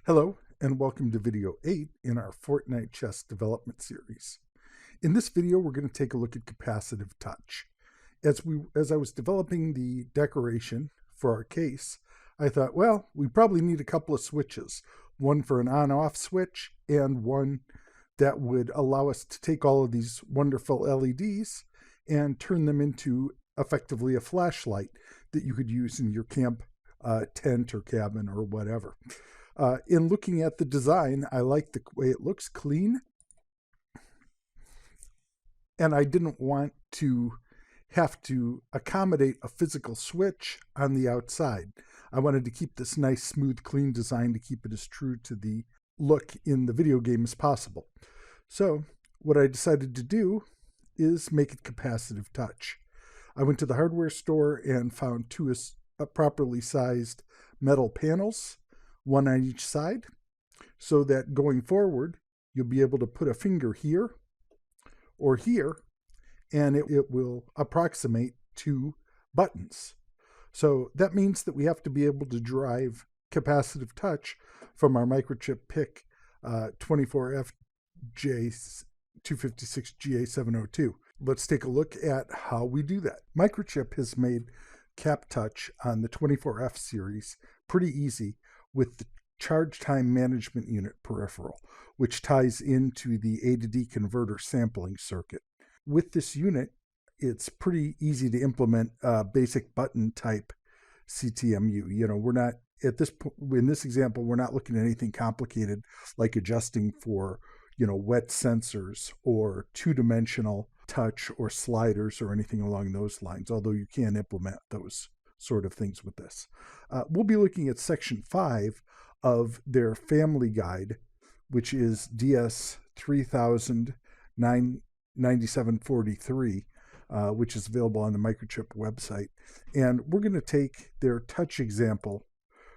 Hello, and welcome to video 8 in our Fortnite chess development series. In this video, we're going to take a look at capacitive touch. As I was developing the decoration for our case, I thought, well, we probably need a couple of switches, one for an on-off switch and one that would allow us to take all of these wonderful LEDs and turn them into effectively a flashlight that you could use in your camp tent or cabin or whatever. In looking at the design, I like the way it looks clean, and I didn't want to have to accommodate a physical switch on the outside. I wanted to keep this nice, smooth, clean design to keep it as true to the look in the video game as possible. So what I decided to do is make it capacitive touch. I went to the hardware store and found two properly sized metal panels, one on each side, so that going forward, you'll be able to put a finger here or here, and it will approximate two buttons. So that means that we have to be able to drive capacitive touch from our microchip PIC 24FJ256GA702. Let's take a look at how we do that. Microchip has made Captouch on the 24F series pretty easy with the charge time management unit peripheral, which ties into the A to D converter sampling circuit. With this unit, it's pretty easy to implement basic button type CTMU. You know, we're not at this point in this example, we're not looking at anything complicated like adjusting for, wet sensors or two-dimensional touch or sliders or anything along those lines, although you can implement those sort of things with this. We'll be looking at section 5 of their family guide, which is DS 309743, which is available on the Microchip website. And we're going to take their touch example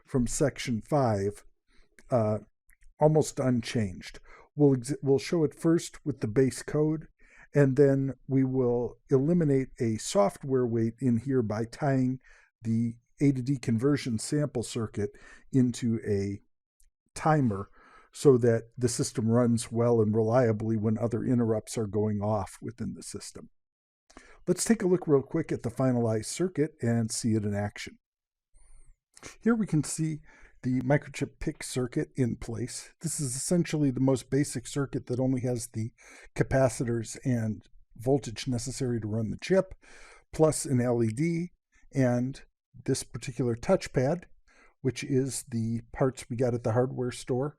from section 5 almost unchanged. We'll show it first with the base code, and then we will eliminate a software weight in here by tying the A to D conversion sample circuit into a timer so that the system runs well and reliably when other interrupts are going off within the system. Let's take a look real quick at the finalized circuit and see it in action. Here we can see the microchip PIC circuit in place. This is essentially the most basic circuit that only has the capacitors and voltage necessary to run the chip, plus an LED, and this particular touchpad, which is the parts we got at the hardware store,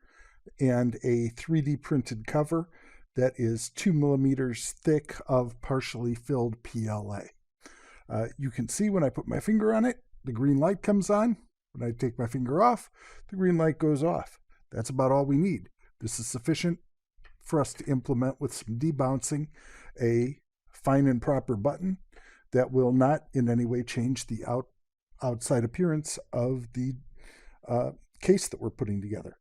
and a 3D printed cover that is 2 millimeters thick of partially filled PLA. You can see when I put my finger on it, the green light comes on. When I take my finger off, the green light goes off. That's about all we need. This is sufficient for us to implement with some debouncing a fine and proper button that will not in any way change the outside appearance of the case that we're putting together.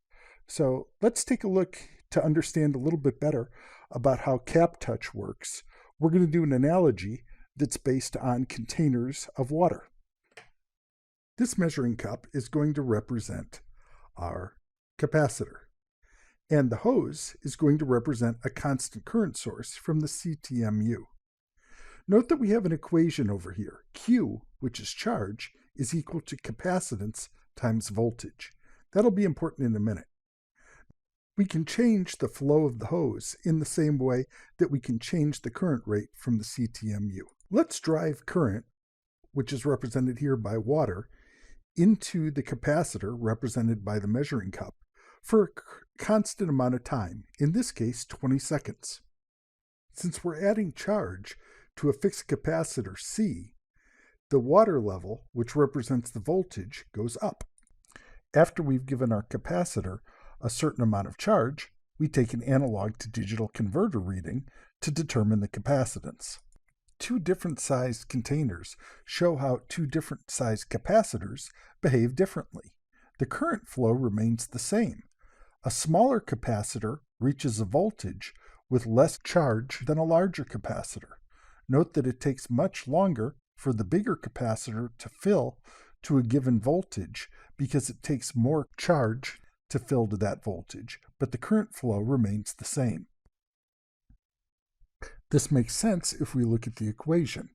So let's take a look to understand a little bit better about how Captouch works. We're going to do an analogy that's based on containers of water. This measuring cup is going to represent our capacitor, and the hose is going to represent a constant current source from the CTMU. Note that we have an equation over here. Q, which is charge, is equal to capacitance times voltage. That'll be important in a minute. We can change the flow of the hose in the same way that we can change the current rate from the CTMU. Let's drive current, which is represented here by water, into the capacitor, represented by the measuring cup, for a constant amount of time, in this case 20 seconds. Since we're adding charge to a fixed capacitor C, the water level, which represents the voltage, goes up. After we've given our capacitor a certain amount of charge, we take an analog to digital converter reading to determine the capacitance. Two different sized containers show how two different sized capacitors behave differently. The current flow remains the same. A smaller capacitor reaches a voltage with less charge than a larger capacitor. Note that it takes much longer for the bigger capacitor to fill to a given voltage because it takes more charge to fill to that voltage, but the current flow remains the same. This makes sense if we look at the equation.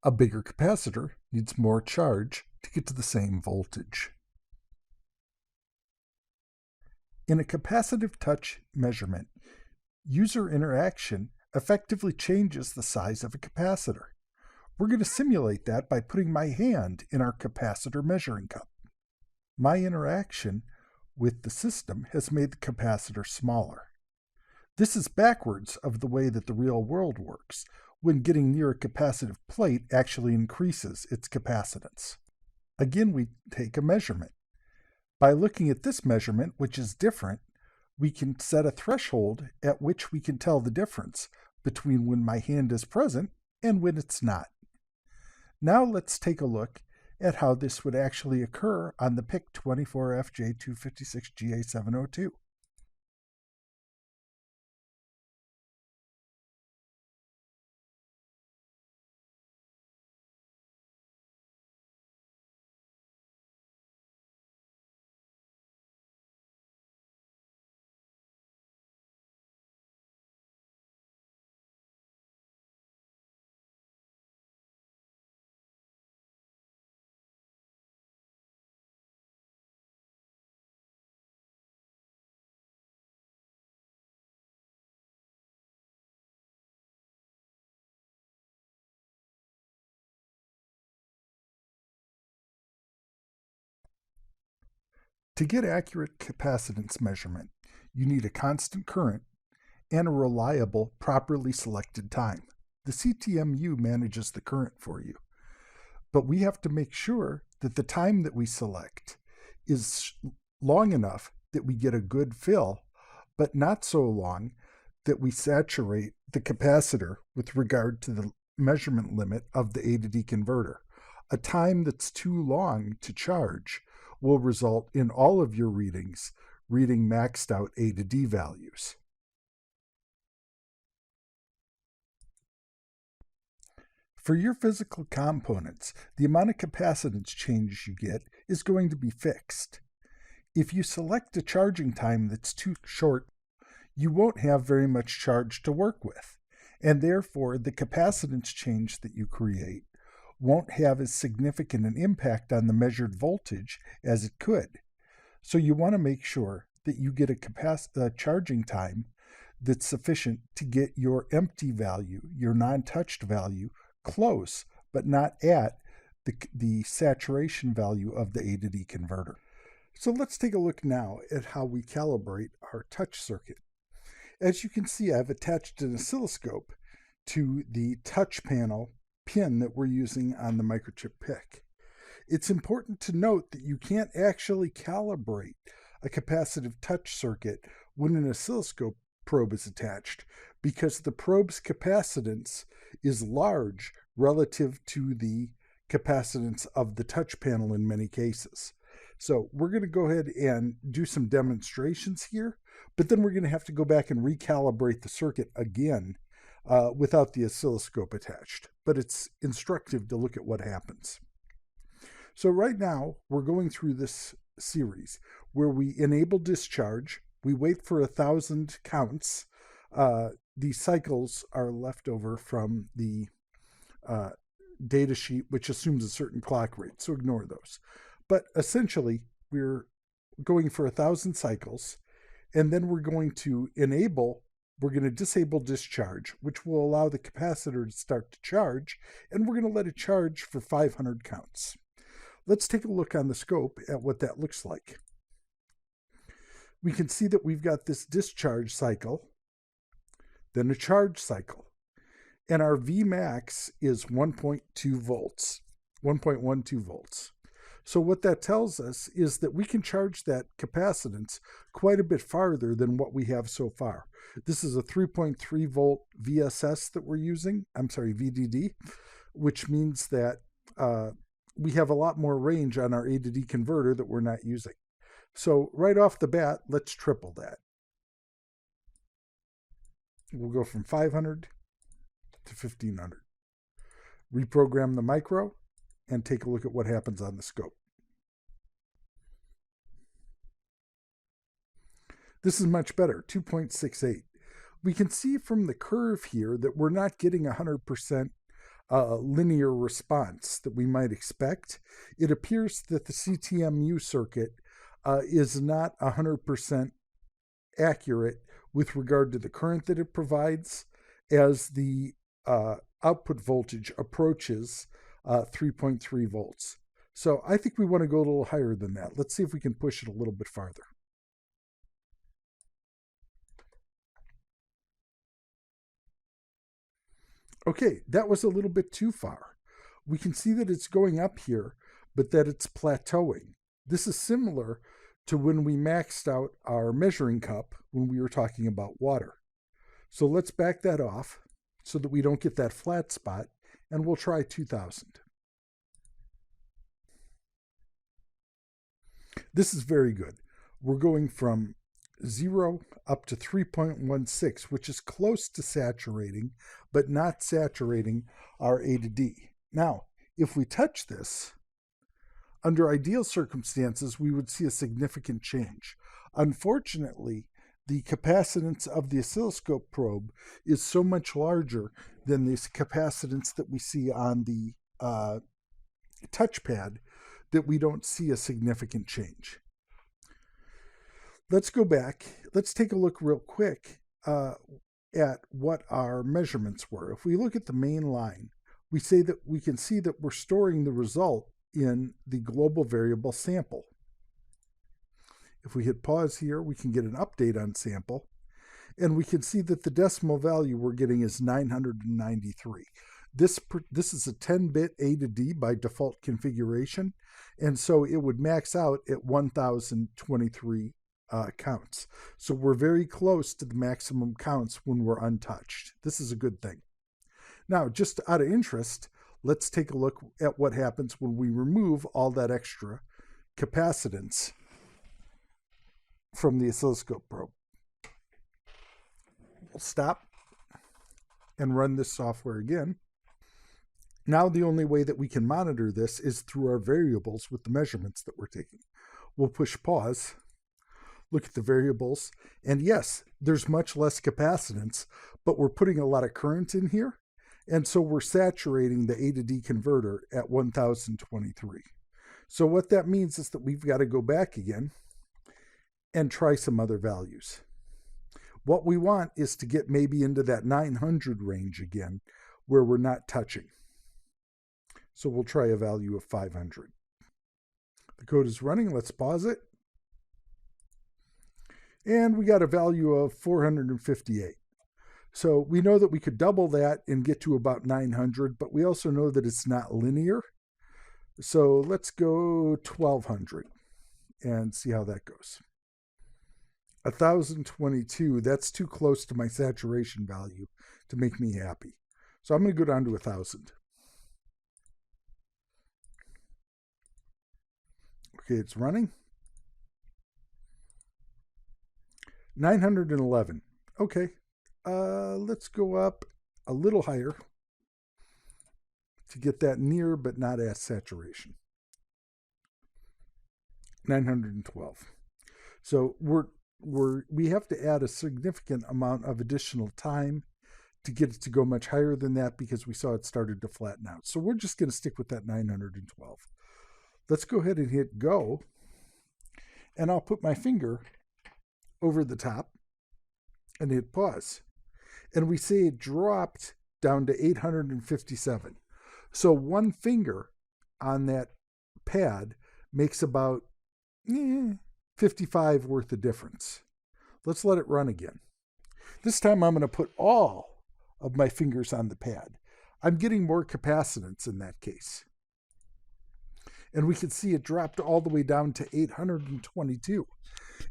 A bigger capacitor needs more charge to get to the same voltage. In a capacitive touch measurement, user interaction effectively changes the size of a capacitor. We're going to simulate that by putting my hand in our capacitor measuring cup. My interaction with the system has made the capacitor smaller. This is backwards of the way that the real world works, when getting near a capacitive plate actually increases its capacitance. Again, we take a measurement. By looking at this measurement, which is different, we can set a threshold at which we can tell the difference between when my hand is present and when it's not. Now let's take a look at how this would actually occur on the PIC 24FJ256GA702. To get accurate capacitance measurement, you need a constant current and a reliable, properly selected time. The CTMU manages the current for you, but we have to make sure that the time that we select is long enough that we get a good fill, but not so long that we saturate the capacitor with regard to the measurement limit of the A to D converter. A time that's too long to charge will result in all of your readings reading maxed out A to D values. For your physical components, the amount of capacitance change you get is going to be fixed. If you select a charging time that's too short, you won't have very much charge to work with, and therefore the capacitance change that you create won't have as significant an impact on the measured voltage as it could. So you want to make sure that you get a charging time that's sufficient to get your empty value, your non-touched value, close, but not at the saturation value of the A to D converter. So let's take a look now at how we calibrate our touch circuit. As you can see, I've attached an oscilloscope to the touch panel pin that we're using on the microchip PIC. It's important to note that you can't actually calibrate a capacitive touch circuit when an oscilloscope probe is attached, because the probe's capacitance is large relative to the capacitance of the touch panel in many cases. So we're going to go ahead and do some demonstrations here, but then we're going to have to go back and recalibrate the circuit again without the oscilloscope attached. But it's instructive to look at what happens. So right now, we're going through this series where we enable discharge, we wait for 1,000 counts. These cycles are left over from the data sheet, which assumes a certain clock rate, so ignore those. But essentially, we're going for 1,000 cycles, and then we're going to disable discharge, which will allow the capacitor to start to charge, and we're going to let it charge for 500 counts. Let's take a look on the scope at what that looks like. We can see that we've got this discharge cycle, then a charge cycle, and our Vmax is 1.2 volts, 1.12 volts. So what that tells us is that we can charge that capacitance quite a bit farther than what we have so far. This is a 3.3 volt VSS that we're using, VDD, which means that we have a lot more range on our A to D converter that we're not using. So right off the bat, let's triple that. We'll go from 500 to 1500. Reprogram the micro and take a look at what happens on the scope. This is much better, 2.68. We can see from the curve here that we're not getting 100% linear response that we might expect. It appears that the CTMU circuit is not 100% accurate with regard to the current that it provides as the output voltage approaches 3.3 volts. So I think we want to go a little higher than that. Let's see if we can push it a little bit farther. Okay, that was a little bit too far. We can see that it's going up here, but that it's plateauing. This is similar to when we maxed out our measuring cup when we were talking about water. So let's back that off so that we don't get that flat spot, and we'll try 2000. This is very good. We're going from 0 up to 3.16, which is close to saturating, but not saturating our A to D. Now, if we touch this, under ideal circumstances, we would see a significant change. Unfortunately, the capacitance of the oscilloscope probe is so much larger than the capacitance that we see on the touchpad that we don't see a significant change. Let's go back. Let's take a look real quick at what our measurements were. If we look at the main line, we can see that we're storing the result in the global variable sample. If we hit pause here, we can get an update on sample, and we can see that the decimal value we're getting is 993. This is a 10-bit A to D by default configuration, and so it would max out at 1023 counts. So we're very close to the maximum counts when we're untouched. This is a good thing. Now, just out of interest, let's take a look at what happens when we remove all that extra capacitance from the oscilloscope probe. We'll stop and run this software again. Now the only way that we can monitor this is through our variables with the measurements that we're taking. We'll push pause, look at the variables, and yes, there's much less capacitance, but we're putting a lot of current in here, and so we're saturating the A to D converter at 1023. So what that means is that we've got to go back again and try some other values. What we want is to get maybe into that 900 range again, where we're not touching. So we'll try a value of 500. The code is running. Let's pause it. And we got a value of 458. So we know that we could double that and get to about 900, but we also know that it's not linear. So let's go 1200 and see how that goes. 1022, that's too close to my saturation value to make me happy. So I'm going to go down to 1000. Okay, it's running. 911. Okay, let's go up a little higher to get that near but not at saturation. 912. So we have to add a significant amount of additional time to get it to go much higher than that because we saw it started to flatten out. So we're just going to stick with that 912. Let's go ahead and hit go, and I'll put my finger over the top and hit pause. And we see it dropped down to 857. So one finger on that pad makes about 55 worth of difference. Let's let it run again. This time I'm going to put all of my fingers on the pad. I'm getting more capacitance in that case. And we can see it dropped all the way down to 822.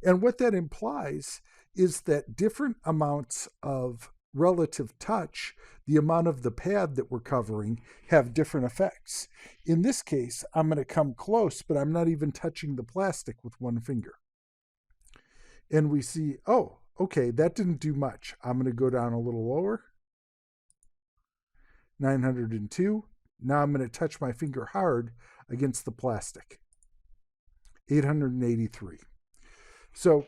And what that implies is that different amounts of relative touch, the amount of the pad that we're covering, have different effects. In this case, I'm going to come close, but I'm not even touching the plastic with one finger. And we see, oh, okay, that didn't do much. I'm going to go down a little lower. 902. Now I'm going to touch my finger hard against the plastic. 883. So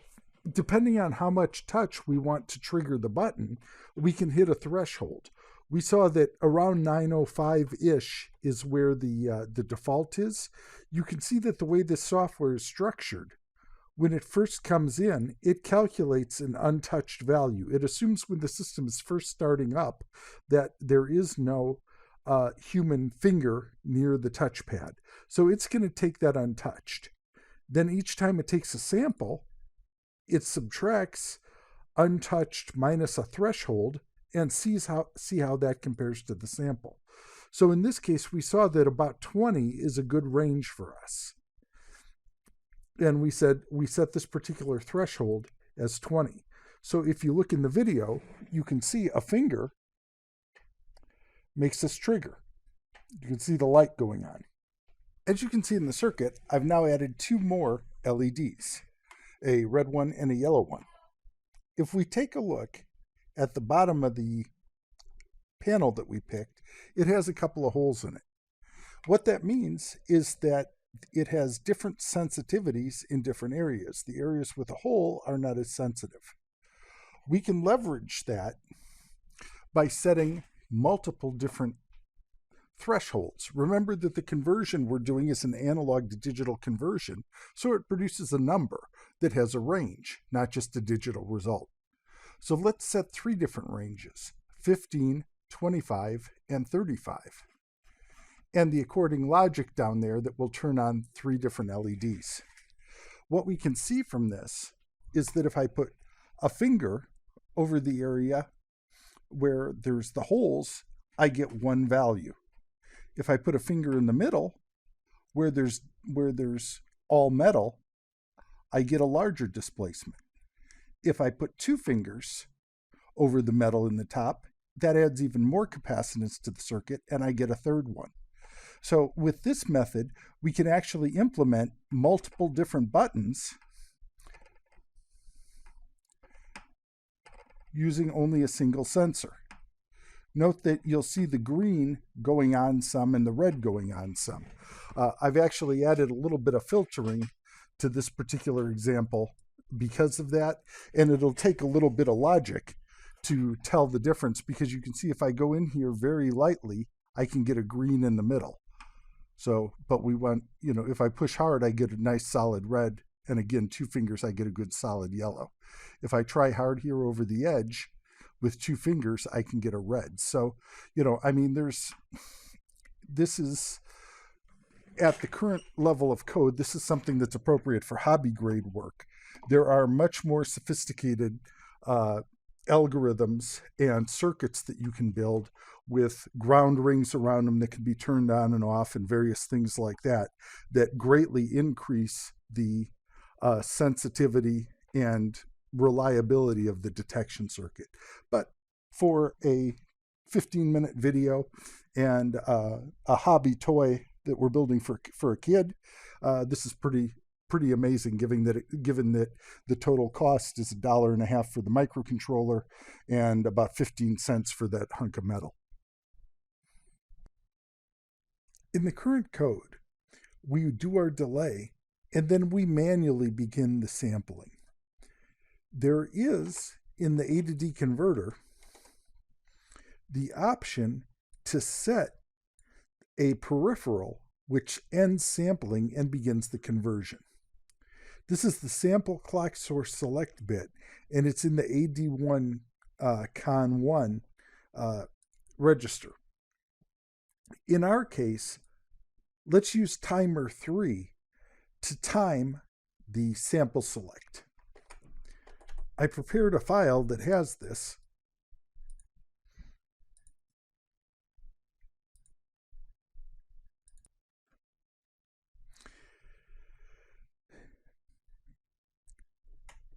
depending on how much touch we want to trigger the button, we can hit a threshold. We saw that around 905-ish is where the default is. You can see that the way this software is structured, when it first comes in, it calculates an untouched value. It assumes when the system is first starting up that there is no human finger near the touchpad. So it's going to take that untouched. Then each time it takes a sample, it subtracts untouched minus a threshold and see how that compares to the sample. So in this case, we saw that about 20 is a good range for us. And we said we set this particular threshold as 20. So if you look in the video, you can see a finger makes this trigger. You can see the light going on. As you can see in the circuit, I've now added 2 more LEDs, a red one and a yellow one. If we take a look at the bottom of the panel that we picked, it has a couple of holes in it. What that means is that it has different sensitivities in different areas. The areas with a hole are not as sensitive. We can leverage that by setting multiple different thresholds. Remember that the conversion we're doing is an analog to digital conversion, so it produces a number that has a range, not just a digital result. So let's set 3 different ranges, 15, 25, and 35. And the according logic down there that will turn on 3 different LEDs. What we can see from this is that if I put a finger over the area where there's the holes, I get 1 value. If I put a finger in the middle where there's all metal, I get a larger displacement. If I put 2 fingers over the metal in the top, that adds even more capacitance to the circuit, and I get a 3rd one. So with this method, we can actually implement multiple different buttons using only a single sensor. Note that you'll see the green going on some and the red going on some. I've actually added a little bit of filtering to this particular example because of that, and it'll take a little bit of logic to tell the difference, because you can see if I go in here very lightly, I can get a green in the middle. So, but we want, if I push hard, I get a nice solid red, and again, 2 fingers, I get a good solid yellow. If I try hard here over the edge with 2 fingers, I can get a red. So, this is, at the current level of code, this is something that's appropriate for hobby grade work. There are much more sophisticated algorithms and circuits that you can build with ground rings around them that can be turned on and off and various things like that, that greatly increase the sensitivity and reliability of the detection circuit. But for a 15-minute video and a hobby toy that we're building for a kid, this is pretty amazing, given that the total cost is $1.50 for the microcontroller and about 15 cents for that hunk of metal. In the current code, we do our delay and then we manually begin the sampling. There is, in the A to D converter, the option to set a peripheral which ends sampling and begins the conversion. This is the sample clock source select bit, and it's in the AD1 Con1 register. In our case, let's use timer 3 to time the sample select. I prepared a file that has this.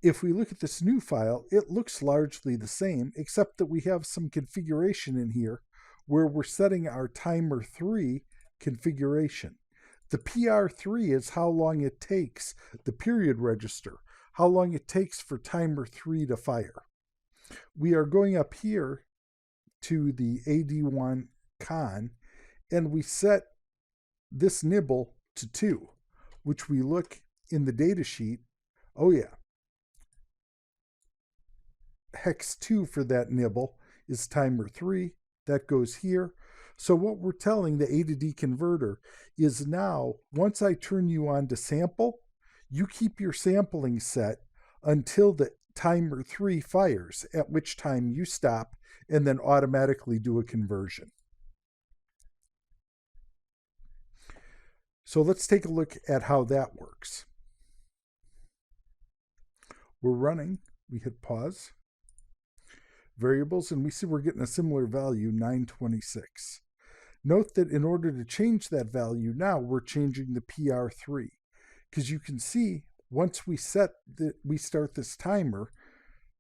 If we look at this new file, it looks largely the same, except that we have some configuration in here where we're setting our timer 3 configuration. The PR3 is how long it takes, the period register, how long it takes for timer 3 to fire. We are going up here to the AD1 Con, and we set this nibble to 2, which we look in the data sheet. Oh yeah, hex 2 for that nibble is timer 3. That goes here. So what we're telling the A to D converter is now, once I turn you on to sample, you keep your sampling set until the timer 3 fires, at which time you stop and then automatically do a conversion. So let's take a look at how that works. We're running, we hit pause, variables, and we see we're getting a similar value, 926. Note that in order to change that value now, we're changing the PR3, because you can see once we start this timer,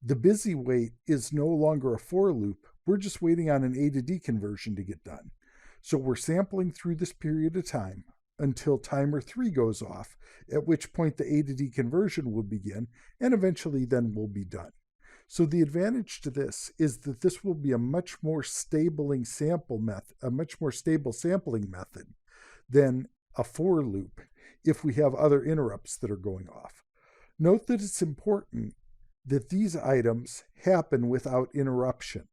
the busy wait is no longer a for loop. We're just waiting on an A to D conversion to get done. So we're sampling through this period of time until timer 3 goes off, at which point the A to D conversion will begin, and eventually then we'll be done. So the advantage to this is that this will be a much more stable sampling method than a for loop if we have other interrupts that are going off. Note that it's important that these items happen without interruption.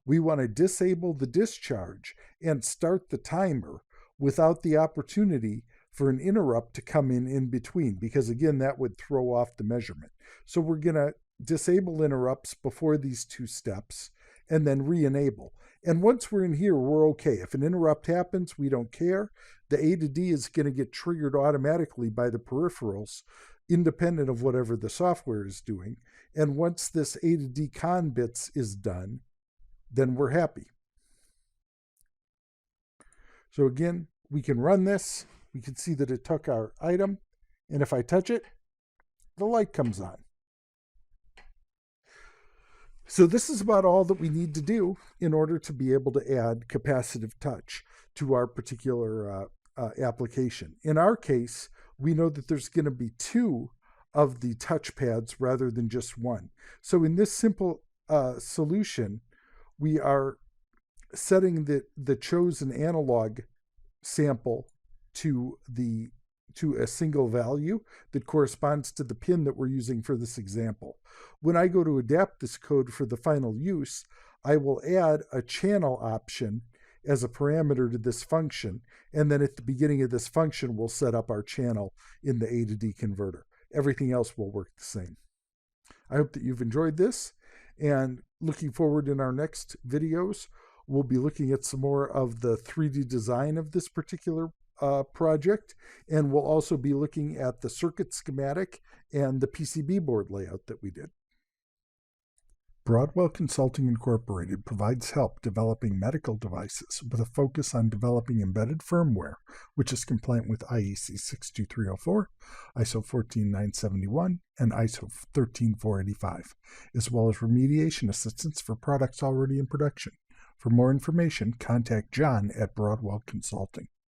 We want to disable the discharge and start the timer without the opportunity for an interrupt to come in between, because again, that would throw off the measurement. So we're going to disable interrupts before these two steps and then re-enable. And once we're in here, we're okay. If an interrupt happens, we don't care. The A to D is going to get triggered automatically by the peripherals, independent of whatever the software is doing. And once this A to D con bits is done, then we're happy. So again, we can run this. We can see that it took our item. And if I touch it, the light comes on. So this is about all that we need to do in order to be able to add capacitive touch to our particular application. In our case, we know that there's going to be 2 of the touch pads rather than just 1. So in this simple solution, we are setting the chosen analog sample to a single value that corresponds to the pin that we're using for this example. When I go to adapt this code for the final use, I will add a channel option as a parameter to this function, and then at the beginning of this function, we'll set up our channel in the A to D converter. Everything else will work the same. I hope that you've enjoyed this, and looking forward in our next videos, we'll be looking at some more of the 3D design of this particular project, and we'll also be looking at the circuit schematic and the PCB board layout that we did. Broadwell Consulting Incorporated provides help developing medical devices with a focus on developing embedded firmware, which is compliant with IEC 62304, ISO 14971, and ISO 13485, as well as remediation assistance for products already in production. For more information, contact John at Broadwell Consulting.